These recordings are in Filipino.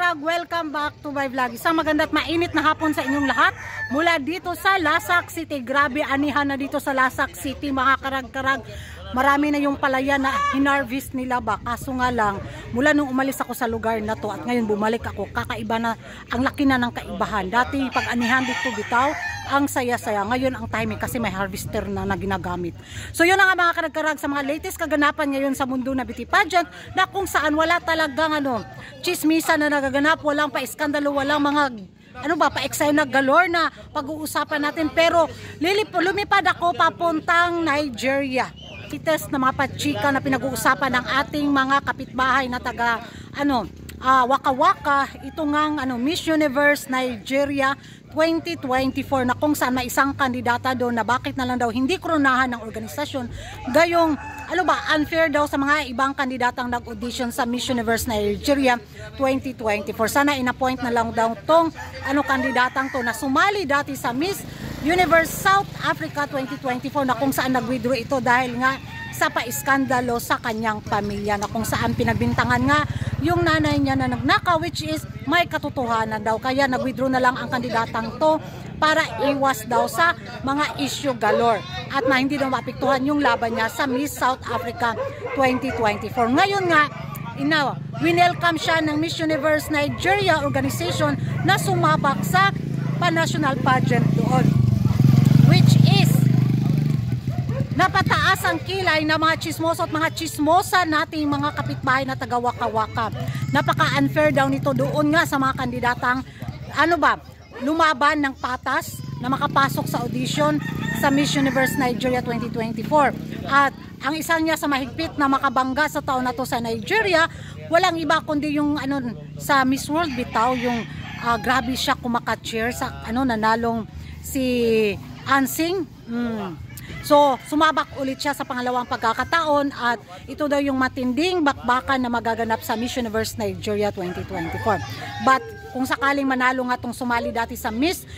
karag-karag, welcome back to my vlog. Isang maganda at mainit na hapon sa inyong lahat. Mula dito sa Lasak City. Grabe, anihan na dito sa Lasak City mga karag-karag. Marami na yung palaya na hinarvest nila ba. Kaso nga lang, mula nung umalis ako sa lugar na to at ngayon bumalik ako, kakaiba na, ang laki na ng kaibahan. Dati pag anihan dito bitaw, ang saya-saya. Ngayon ang timing kasi may harvester na ginagamit. So yun na nga mga karag-karag sa mga latest kaganapan ngayon sa mundo na beauty pageant na kung saan wala talagang chismisa na nagaganap, walang pa-iskandalo, walang mga pa-eksena galore na pag-uusapan natin. Pero lumipad ako papuntang Nigeria. Test na mga pachika na pinag-uusapan ng ating mga kapitbahay na taga Waka Waka, ito ngang Miss Universe Nigeria 2024 na kung saan may isang kandidata doon na bakit na lang daw hindi kronahan ng organisasyon, gayong unfair daw sa mga ibang kandidatang nag-audition sa Miss Universe Nigeria 2024. Sana in-appoint na lang daw tong kandidatang to na sumali dati sa Miss Universe South Africa 2024 na kung saan nag-withdraw ito dahil nga sa pa-iskandalo sa kanyang pamilya na kung saan pinagbintangan nga yung nanay niya na nagnakaw, which is may katotohanan daw. Kaya nag-withdraw na lang ang kandidatang to para iwas daw sa mga issue galore at hindi daw maapektuhan yung laban niya sa Miss South Africa 2024. Ngayon nga, winelcome siya ng Miss Universe Nigeria organization na sumabak sa pa-national pageant doon, which is napataas ang kilay ng mga chismoso at mga chismosa nating mga kapitbahay na taga Waka Waka. Napaka-unfair daw nito doon nga sa mga kandidatang lumaban ng patas na makapasok sa audition sa Miss Universe Nigeria 2024. At ang isa niya sa mahigpit na makabangga sa taon na to sa Nigeria, walang iba kundi yung sa Miss World bitaw, yung grabe siya kumaka-chair sa nanalong si Ansing. So, sumabak ulit siya sa pangalawang pagkakataon at ito daw yung matinding bakbakan na magaganap sa Miss Universe Nigeria 2024. But kung sakaling manalo nga itong sumali dati sa Miss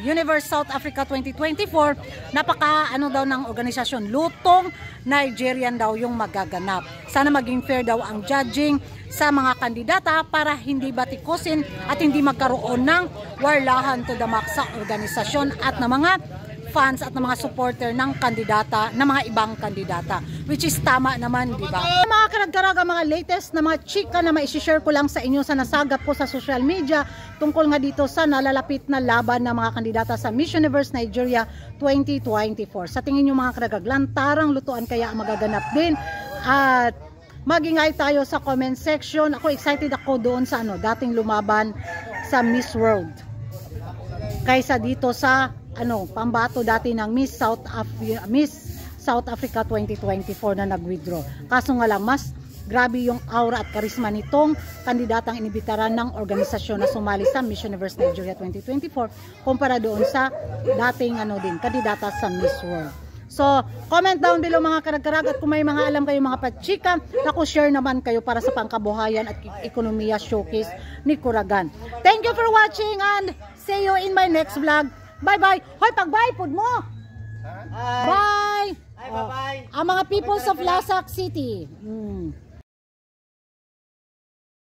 Universe South Africa 2024, napaka daw ng organisasyon, lutong Nigerian daw yung magaganap. Sana maging fair daw ang judging sa mga kandidata para hindi batikusin at hindi magkaroon ng warlahan to the max sa organisasyon at na mga fans at ng mga supporter ng kandidata, ng mga ibang kandidata, which is tama naman, di ba? Mga karag-karag, mga latest na mga chika na mai-share ko lang sa inyo sa nasagap ko sa social media tungkol nga dito sa nalalapit na laban ng mga kandidata sa Miss Universe Nigeria 2024. Sa tingin nyo mga karagag, lantarang lutuan kaya magaganap din at mag-ingay tayo sa comment section. Ako excited ako doon sa dating lumaban sa Miss World kaysa dito sa pambato dati ng Miss South Africa 2024 na nag-withdraw. Kaso nga lang, mas grabe yung aura at karisma nitong kandidatang inibitaran ng organisasyon na sumali sa Miss Universe Nigeria 2024 kumpara doon sa dating kandidata sa Miss World. So, comment down below mga karag-karag at kung may mga alam kayo mga pachika, share naman kayo para sa pangkabuhayan at ekonomiya showcase ni Curagan. Thank you for watching and see you in my next vlog. Bye-bye. Hoy, pag-bye food mo. Bye. Bye. Ang mga peoples of Lasak City.